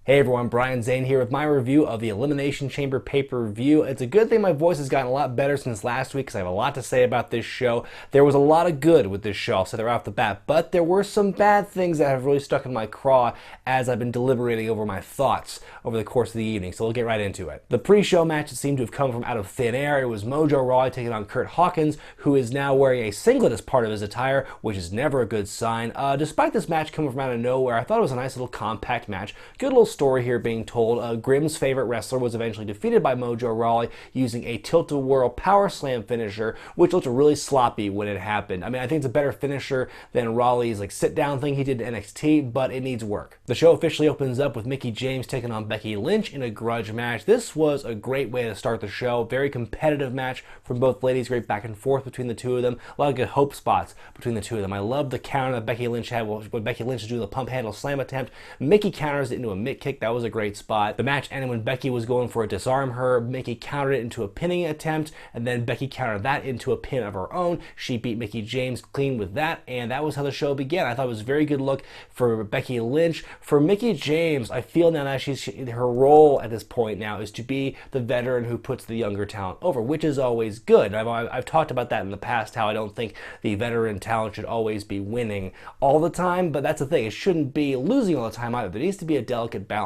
Hey everyone, Brian Zane here with my review of the Elimination Chamber pay-per-view. It's a good thing my voice has gotten a lot better since last week because I have a lot to say about this show. There was a lot of good with this show, I'll say that right off the bat, but there were some bad things that have really stuck in my craw as I've been deliberating over my thoughts over the course of the evening, so we'll get right into it. The pre-show match seemed to have come from out of thin air. It was Mojo Rawley taking on Curt Hawkins, who is now wearing a singlet as part of his attire, which is never a good sign. Despite this match coming from out of nowhere, I thought it was a nice little compact match. Good little story here being told. Grimm's favorite wrestler was eventually defeated by Mojo Rawley using a tilt-a-whirl power slam finisher, which looked really sloppy when it happened. I mean, I think it's a better finisher than Rawley's sit-down thing he did in NXT, but it needs work. The show officially opens up with Mickie James taking on Becky Lynch in a grudge match. This was a great way to start the show. Very competitive match from both ladies. Great back and forth between the two of them. A lot of good hope spots between the two of them. I love the counter that Becky Lynch had when Becky Lynch was doing the pump handle slam attempt. Mickie counters it into a mitt kick. That was a great spot. The match ended when Becky was going for a disarm her. Mickie countered it into a pinning attempt, and then Becky countered that into a pin of her own. She beat Mickie James clean with that, and that was how the show began. I thought it was a very good look for Becky Lynch. For Mickie James, I feel now that her role at this point now is to be the veteran who puts the younger talent over, which is always good. I've talked about that in the past, how I don't think the veteran talent should always be winning all the time, but that's the thing. It shouldn't be losing all the time either. There needs to be a delicate balance.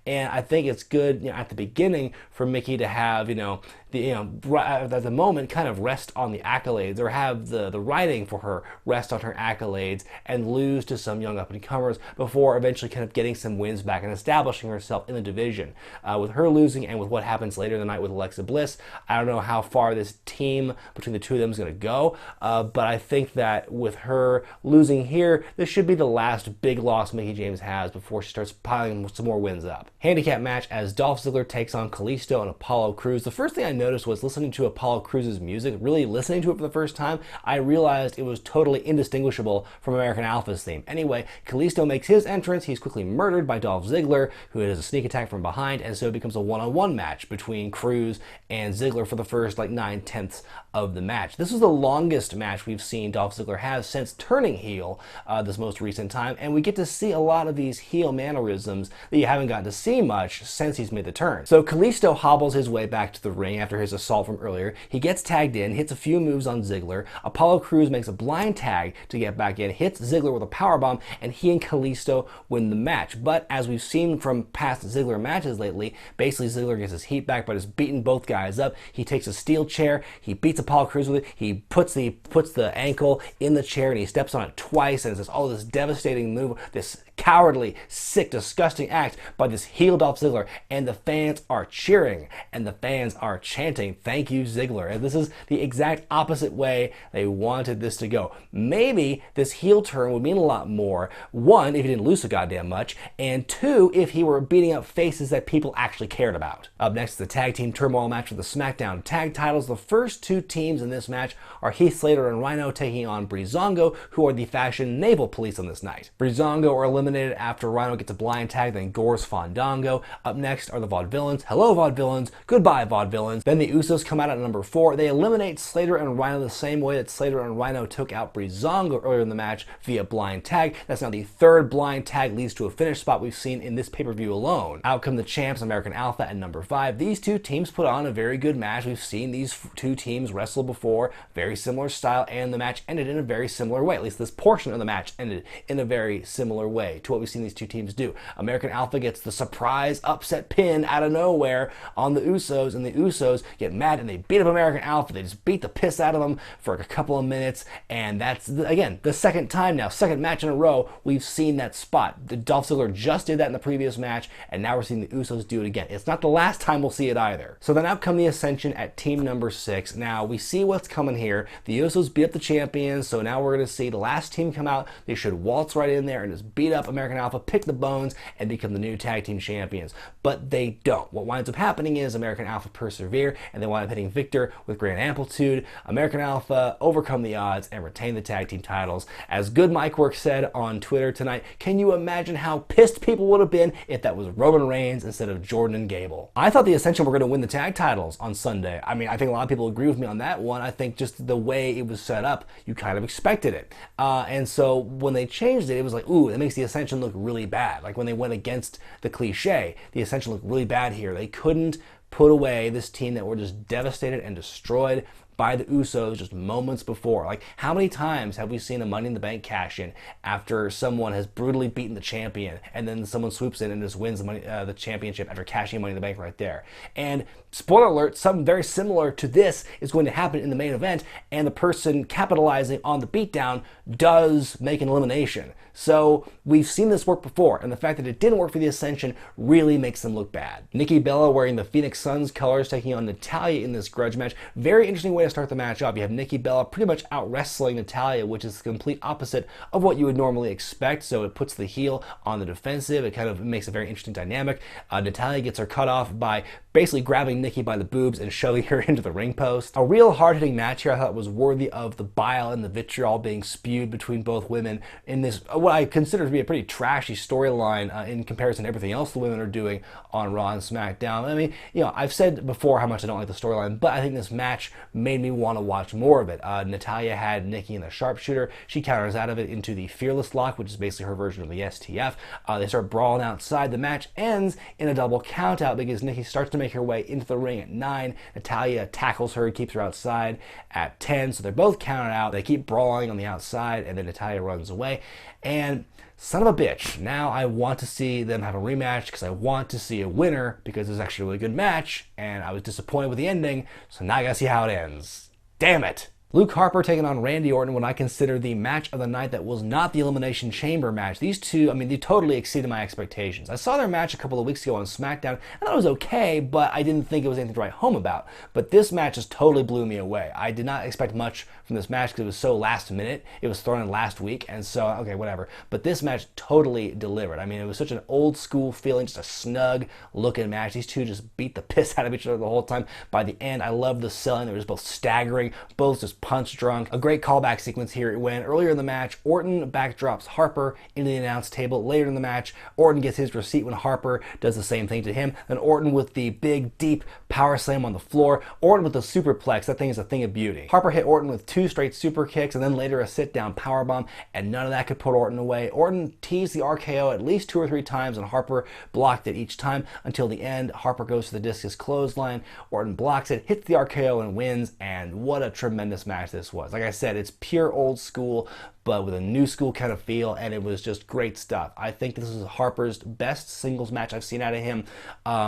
And I think it's good, at the beginning for Mickie to have, at the moment kind of rest on the accolades, or have the writing for her rest on her accolades and lose to some young up-and-comers before eventually kind of getting some wins back and establishing herself in the division. With her losing and with what happens later in the night with Alexa Bliss, I don't know how far this team between the two of them is going to go, but I think that with her losing here, this should be the last big loss Mickie James has before she starts piling some more wins up. Handicap match as Dolph Ziggler takes on Kalisto and Apollo Crews. The first thing I noticed was listening to Apollo Crews' music, really listening to it for the first time, I realized it was totally indistinguishable from American Alpha's theme. Anyway, Kalisto makes his entrance. He's quickly murdered by Dolph Ziggler, who does a sneak attack from behind, and so it becomes a one-on-one match between Crews and Ziggler for the first 9/10 of the match. This is the longest match we've seen Dolph Ziggler have since turning heel this most recent time, and we get to see a lot of these heel mannerisms that you haven't gotten to see much since he's made the turn. So Kalisto hobbles his way back to the ring after his assault from earlier. He gets tagged in, hits a few moves on Ziggler. Apollo Crews makes a blind tag to get back in, hits Ziggler with a powerbomb, and he and Kalisto win the match. But as we've seen from past Ziggler matches lately, basically Ziggler gets his heat back but is beating both guys up. He takes a steel chair, he beats Apollo Crews with it, he puts the ankle in the chair and he steps on it twice, and it's this devastating move, this cowardly, sick, disgusting act by this heel Dolph Ziggler, and the fans are cheering and the fans are chanting, "Thank you, Ziggler." And this is the exact opposite way they wanted this to go. Maybe this heel turn would mean a lot more. One, if he didn't lose so goddamn much, and two, if he were beating up faces that people actually cared about. Up next is the tag team Turmoil match for the Smackdown tag titles. The first two teams in this match are Heath Slater and Rhino taking on Breezango, who are the fashion naval police on this night. Breezango are eliminated after Rhino gets a blind tag, then gores Fandango. Up next are the Vaudevillains. Hello, Vaudevillains. Goodbye, Vaudevillains. Then the Usos come out at number 4. They eliminate Slater and Rhino the same way that Slater and Rhino took out Breezango earlier in the match via blind tag. That's now the third blind tag leads to a finish spot we've seen in this pay-per-view alone. Out come the champs, American Alpha, at number 5. These two teams put on a very good match. We've seen these two teams wrestle before, very similar style, and the match ended in a very similar way. At least this portion of the match ended in a very similar way to what we've seen these two teams do. American Alpha gets the surprise upset pin out of nowhere on the Usos, and the Usos get mad and they beat up American Alpha. They just beat the piss out of them for a couple of minutes, and that's, again, the second time now, second match in a row, we've seen that spot. Dolph Ziggler just did that in the previous match, and now we're seeing the Usos do it again. It's not the last time we'll see it either. So then out come the Ascension at team number 6. Now, we see what's coming here. The Usos beat up the champions, so now we're going to see the last team come out. They should waltz right in there and just beat up American Alpha, pick the bones, and become the new tag team champions. But they don't. What winds up happening is American Alpha persevere, and they wind up hitting Victor with great amplitude. American Alpha overcome the odds and retain the tag team titles. As Good Mike Work said on Twitter tonight, can you imagine how pissed people would have been if that was Roman Reigns instead of Jordan and Gable? I thought the Ascension were going to win the tag titles on Sunday. I mean, I think a lot of people agree with me on that one. I think just the way it was set up, you kind of expected it. And so when they changed it, it was like, ooh, that makes the Ascension look really bad. Like when they went against the cliche, the Ascension looked really bad here. They couldn't put away this team that were just devastated and destroyed by the Usos just moments before. Like, how many times have we seen a Money in the Bank cash in after someone has brutally beaten the champion, and then someone swoops in and just wins the championship after cashing Money in the Bank right there? And spoiler alert, something very similar to this is going to happen in the main event, and the person capitalizing on the beatdown does make an elimination. So we've seen this work before, and the fact that it didn't work for the Ascension really makes them look bad. Nikki Bella wearing the Phoenix Suns colors, taking on Natalya in this grudge match. Very interesting way to start the match up. You have Nikki Bella pretty much out wrestling Natalya, which is the complete opposite of what you would normally expect. So it puts the heel on the defensive. It kind of makes a very interesting dynamic. Natalya gets her cut off by basically grabbing Nikki by the boobs and shoving her into the ring post. A real hard-hitting match here. I thought was worthy of the bile and the vitriol being spewed between both women in this, what I consider to be a pretty trashy storyline in comparison to everything else the women are doing on Raw and SmackDown. I mean, you know, I've said before how much I don't like the storyline, but I think this match made me want to watch more of it. Natalya had Nikki in the sharpshooter. She counters out of it into the Fearless Lock, which is basically her version of the STF. They start brawling outside. The match ends in a double countout because Nikki starts to make her way into the ring at 9. Natalya tackles her, keeps her outside at 10. So they're both counted out. They keep brawling on the outside, and then Natalya runs away. And son of a bitch, now I want to see them have a rematch because I want to see a winner because it's actually a really good match, and I was disappointed with the ending, so now I gotta see how it ends. Damn it! Luke Harper taking on Randy Orton, what I consider the match of the night that was not the Elimination Chamber match. These two, I mean, they totally exceeded my expectations. I saw their match a couple of weeks ago on SmackDown. I thought it was okay, but I didn't think it was anything to write home about. But this match just totally blew me away. I did not expect much from this match because it was so last minute. It was thrown in last week, and so, okay, whatever. But this match totally delivered. I mean, it was such an old school feeling, just a snug looking match. These two just beat the piss out of each other the whole time. By the end, I loved the selling. They were just both staggering, both just punch drunk. A great callback sequence here when earlier in the match, Orton backdrops Harper into the announce table. Later in the match, Orton gets his receipt when Harper does the same thing to him. Then Orton with the big, deep power slam on the floor. Orton with the superplex. That thing is a thing of beauty. Harper hit Orton with 2 straight super kicks and then later a sit-down powerbomb, and none of that could put Orton away. Orton teased the RKO at least 2 or 3 times, and Harper blocked it each time until the end. Harper goes to the discus clothesline. Orton blocks it, hits the RKO, and wins, and what a tremendous match this was. Like I said, it's pure old school, but with a new school kind of feel, and it was just great stuff. I think this is Harper's best singles match I've seen out of him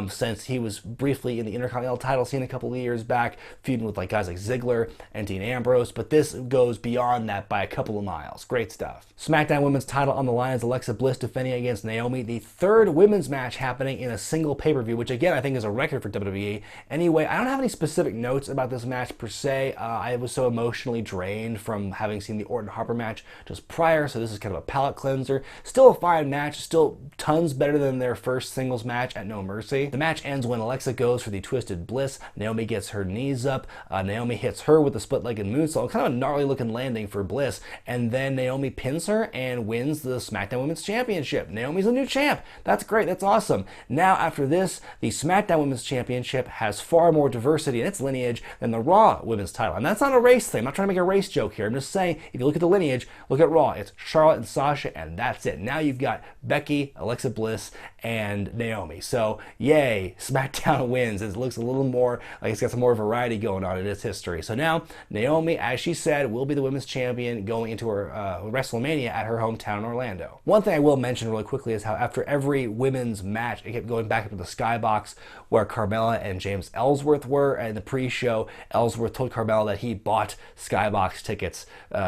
since he was briefly in the Intercontinental title scene a couple of years back, feuding with like guys like Ziggler and Dean Ambrose, but this goes beyond that by a couple of miles. Great stuff. SmackDown Women's title on the line is Alexa Bliss defending against Naomi, the 3rd women's match happening in a single pay-per-view, which again I think is a record for WWE. Anyway, I don't have any specific notes about this match per se. I was so emotionally drained from having seen the Orton Harper match just prior, so this is kind of a palate cleanser. Still a fine match, still tons better than their first singles match at No Mercy. The match ends when Alexa goes for the Twisted Bliss. Naomi gets her knees up. Naomi hits her with a split-legged moonsault, kind of a gnarly looking landing for Bliss, and then Naomi pins her and wins the SmackDown Women's Championship. Naomi's a new champ. That's great. That's awesome. Now after this, the SmackDown Women's Championship has far more diversity in its lineage than the Raw Women's title, and that's not a race thing. I'm not trying to make a race joke here. I'm just saying, if you look at the lineage, look at Raw. It's Charlotte and Sasha, and that's it. Now you've got Becky, Alexa Bliss, and Naomi. So, yay, SmackDown wins. It looks a little more like it's got some more variety going on in its history. So now, Naomi, as she said, will be the women's champion going into her WrestleMania at her hometown in Orlando. One thing I will mention really quickly is how after every women's match, it kept going back up to the Skybox where Carmella and James Ellsworth were. And in the pre-show, Ellsworth told Carmella that he bought Skybox tickets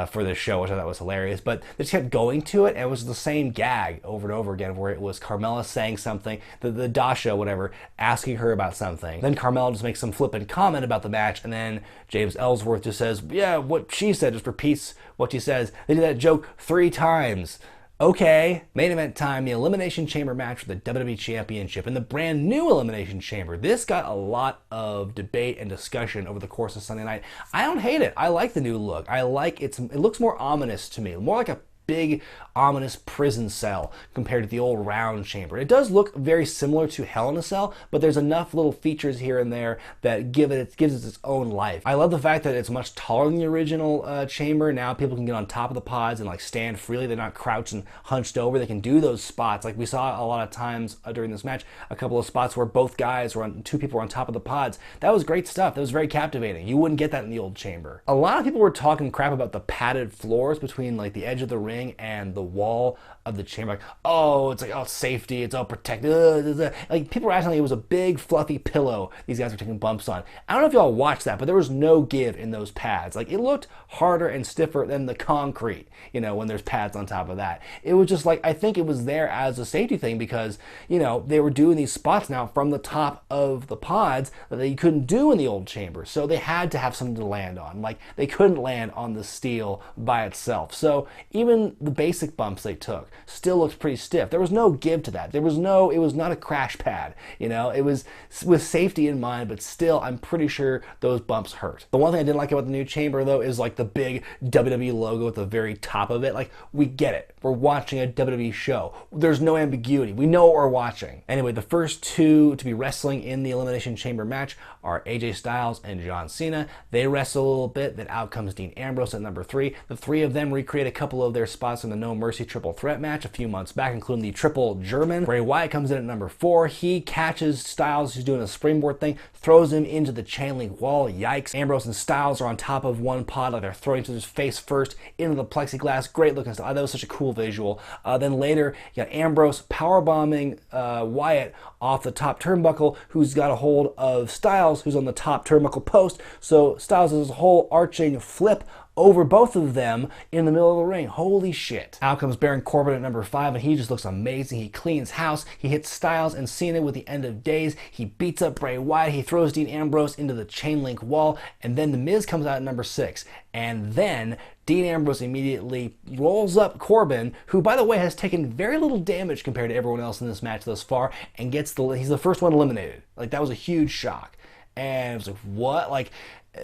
for this show, which I thought was hilarious. But they just kept going to it, and it was the same gag over and over again, where it was Carmella saying something, the Dasha, whatever, asking her about something. Then Carmella just makes some flippant comment about the match, and then James Ellsworth just says, yeah, what she said, just repeats what she says. They did that joke 3 times. Okay, main event time, the Elimination Chamber match for the WWE Championship in the brand new Elimination Chamber. This got a lot of debate and discussion over the course of Sunday night. I don't hate it. I like the new look. I like it looks more ominous to me, more like a big, ominous prison cell compared to the old round chamber. It does look very similar to Hell in a Cell, but there's enough little features here and there that gives it its own life. I love the fact that it's much taller than the original chamber. Now people can get on top of the pods and like stand freely. They're not crouched and hunched over. They can do those spots. Like we saw a lot of times during this match, a couple of spots where both guys were on, two people were on top of the pods. That was great stuff. That was very captivating. You wouldn't get that in the old chamber. A lot of people were talking crap about the padded floors between like the edge of the ring and the wall of the chamber. Like, oh, it's like, oh, safety, it's all protected. Like people were acting like it was a big fluffy pillow these guys were taking bumps on. I don't know if y'all watched that, but there was no give in those pads. Like it looked harder and stiffer than the concrete, you know, when there's pads on top of that. It was just like, I think it was there as a safety thing because, you know, they were doing these spots now from the top of the pods that they couldn't do in the old chamber. So they had to have something to land on. Like they couldn't land on the steel by itself. So even the basic bumps they took still looked pretty stiff. There was no give to that. It was not a crash pad, you know, it was with safety in mind, but still I'm pretty sure those bumps hurt. The one thing I didn't like about the new chamber though is like the big WWE logo at the very top of it. Like we get it. We're watching a WWE show. There's no ambiguity. We know what we're watching. Anyway, the first two to be wrestling in the Elimination Chamber match are AJ Styles and John Cena. They wrestle a little bit, then out comes Dean Ambrose at number 3. The three of them recreate a couple of their spots in the No Mercy triple threat match a few months back, including the triple German. Bray Wyatt comes in at number 4. He catches Styles, who's doing a springboard thing, throws him into the chain link wall. Yikes. Ambrose and Styles are on top of one pod, like they're throwing each other's face first into the plexiglass. Great looking stuff. That was such a cool visual. Then later, you got Ambrose powerbombing Wyatt off the top turnbuckle, who's got a hold of Styles, who's on the top turnbuckle post. So Styles does a whole arching flip over both of them in the middle of the ring. Holy shit. Out comes Baron Corbin at number 5, and he just looks amazing. He cleans house. He hits Styles and Cena with the end of days. He beats up Bray Wyatt. He throws Dean Ambrose into the chain link wall, and then The Miz comes out at number 6. And then Dean Ambrose immediately rolls up Corbin, who, by the way, has taken very little damage compared to everyone else in this match thus far, and he's the first one eliminated. Like, that was a huge shock. And it was like, what? Like,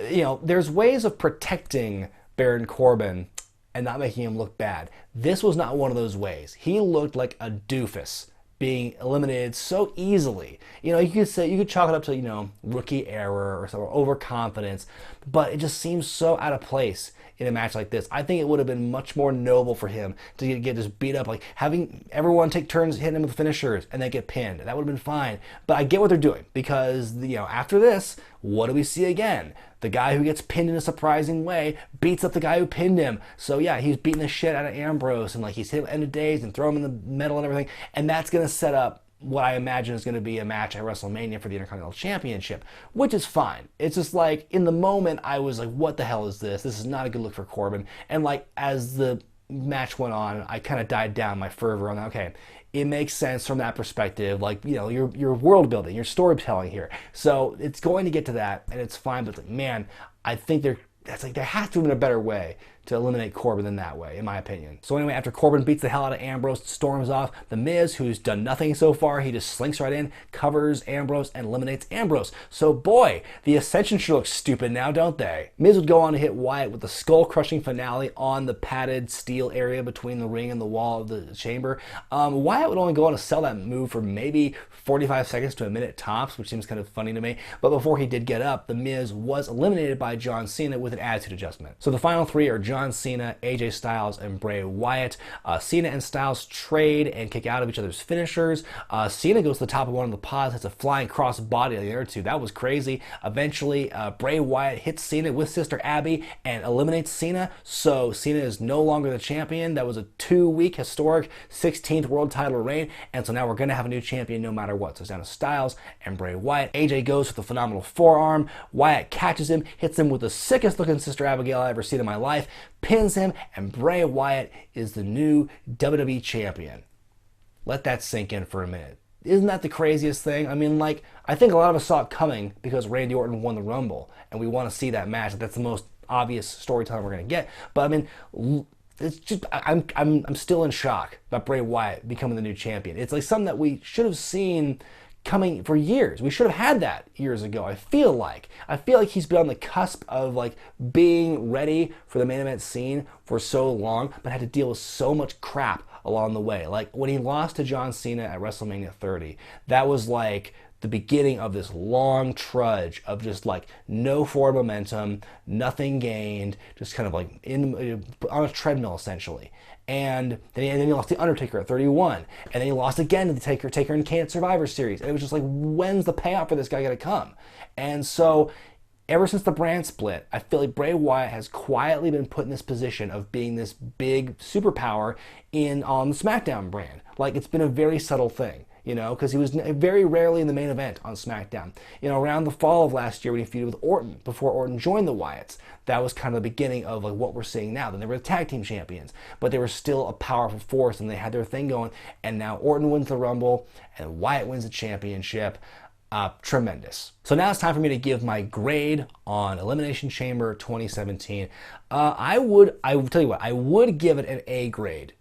you know, there's ways of protecting Baron Corbin and not making him look bad. This was not one of those ways. He looked like a doofus being eliminated so easily. You know, you could chalk it up to, you know, rookie error or some overconfidence, but it just seems so out of place in a match like this. I think it would have been much more noble for him to get just beat up, like having everyone take turns hitting him with finishers and then get pinned. That would have been fine. But I get what they're doing because, you know, after this, what do we see again? The guy who gets pinned in a surprising way beats up the guy who pinned him. So yeah, he's beating the shit out of Ambrose and like he's hit him end of days and throw him in the metal and everything. And that's going to set up what I imagine is going to be a match at WrestleMania for the Intercontinental Championship, which is fine. It's just like, in the moment, I was like, what the hell is this? This is not a good look for Corbin. And like, as the match went on, I kind of died down my fervor on that. Okay, it makes sense from that perspective. Like, you know, your world building, your storytelling here. So it's going to get to that, and it's fine. But like, man, I think there has to have been a better way to eliminate Corbin than that way, in my opinion. So anyway, after Corbin beats the hell out of Ambrose, storms off, The Miz, who's done nothing so far, he just slinks right in, covers Ambrose, and eliminates Ambrose. So boy, the Ascension sure looks stupid now, don't they? Miz would go on to hit Wyatt with the skull-crushing finale on the padded steel area between the ring and the wall of the chamber. Wyatt would only go on to sell that move for maybe 45 seconds to a minute tops, which seems kind of funny to me. But before he did get up, The Miz was eliminated by John Cena with an attitude adjustment. So the final three are John Cena, AJ Styles, and Bray Wyatt. Cena and Styles trade and kick out of each other's finishers. Cena goes to the top of one of the pods, hits a flying cross body on the other two. That was crazy. Eventually, Bray Wyatt hits Cena with Sister Abby and eliminates Cena. So Cena is no longer the champion. That was a 2-week historic 16th world title reign. And so now we're going to have a new champion no matter what. So it's down to Styles and Bray Wyatt. AJ goes for the phenomenal forearm. Wyatt catches him, hits him with the sickest looking Sister Abigail I've ever seen in my life, pins him, and Bray Wyatt is the new WWE champion. Let that sink in for a minute. Isn't that the craziest thing? I mean, like, I think a lot of us saw it coming because Randy Orton won the Rumble, and we want to see that match. That's the most obvious storytelling we're going to get. But I mean, it's just, I'm still in shock about Bray Wyatt becoming the new champion. It's like something that we should have seen coming for years. We should have had that years ago, I feel like. I feel like he's been on the cusp of like being ready for the main event scene for so long, but had to deal with so much crap along the way. Like when he lost to John Cena at WrestleMania 30, that was like the beginning of this long trudge of just like no forward momentum, nothing gained, just kind of like on a treadmill essentially. And then he lost to The Undertaker at 31. And then he lost again to the Taker and Kane at Survivor Series. And it was just like, when's the payoff for this guy going to come? And so ever since the brand split, I feel like Bray Wyatt has quietly been put in this position of being this big superpower on the Smackdown brand. Like, it's been a very subtle thing, you know, because he was very rarely in the main event on Smackdown. You know, around the fall of last year when he feuded with Orton, before Orton joined the Wyatts, that was kind of the beginning of like what we're seeing now. Then they were the tag team champions, but they were still a powerful force and they had their thing going. And now Orton wins the Rumble and Wyatt wins the championship. Tremendous. So now it's time for me to give my grade on Elimination Chamber 2017. I will tell you what, I would give it an A grade.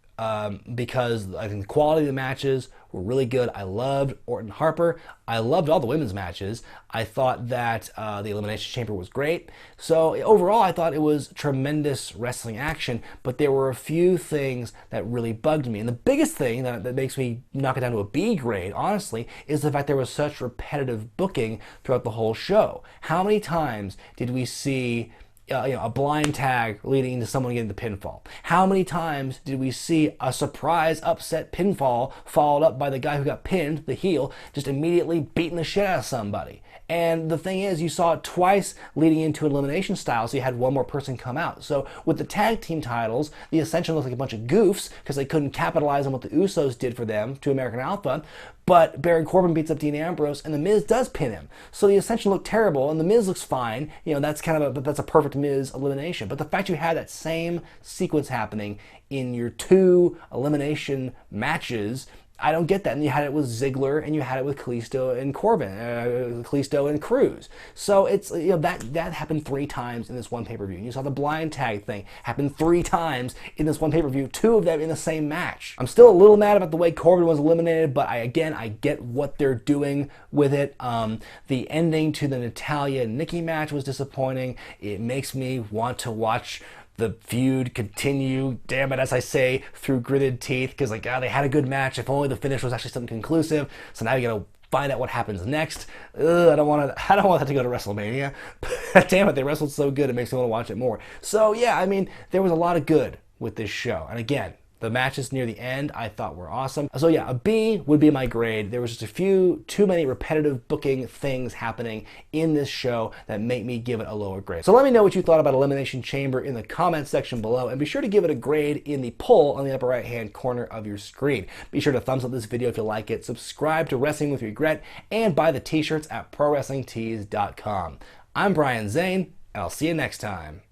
Because I think the quality of the matches were really good. I loved Orton Harper. I loved all the women's matches. I thought that the Elimination Chamber was great. So overall, I thought it was tremendous wrestling action, but there were a few things that really bugged me. And the biggest thing that makes me knock it down to a B grade, honestly, is the fact there was such repetitive booking throughout the whole show. How many times did we see a blind tag leading to someone getting the pinfall? How many times did we see a surprise upset pinfall followed up by the guy who got pinned, the heel, just immediately beating the shit out of somebody? And the thing is, you saw it twice leading into an elimination style, so you had one more person come out. So with the tag team titles, the Ascension looked like a bunch of goofs because they couldn't capitalize on what the Usos did for them to American Alpha. But Baron Corbin beats up Dean Ambrose, and The Miz does pin him. So the Ascension looked terrible, and The Miz looks fine. You know, that's a perfect Miz elimination. But the fact you had that same sequence happening in your two elimination matches, I don't get that. And you had it with Ziggler, and you had it with Kalisto and Kalisto and Cruz. So it's, you know, that happened 3 times in this one pay-per-view. And you saw the blind tag thing happen 3 times in this one pay-per-view, 2 of them in the same match. I'm still a little mad about the way Corbin was eliminated, but I get what they're doing with it. The ending to the Natalya and Nikki match was disappointing. It makes me want to watch the feud continue, damn it, as I say, through gritted teeth, because like, they had a good match. If only the finish was actually something conclusive. So now you gotta find out what happens next. I don't want that to go to WrestleMania. But damn it, they wrestled so good, it makes me want to watch it more. So yeah, I mean, there was a lot of good with this show. And again, the matches near the end I thought were awesome. So yeah, a B would be my grade. There was just too many repetitive booking things happening in this show that make me give it a lower grade. So let me know what you thought about Elimination Chamber in the comments section below, and be sure to give it a grade in the poll on the upper right hand corner of your screen. Be sure to thumbs up this video if you like it, subscribe to Wrestling with Regret, and buy the t-shirts at ProWrestlingTees.com. I'm Brian Zane, and I'll see you next time.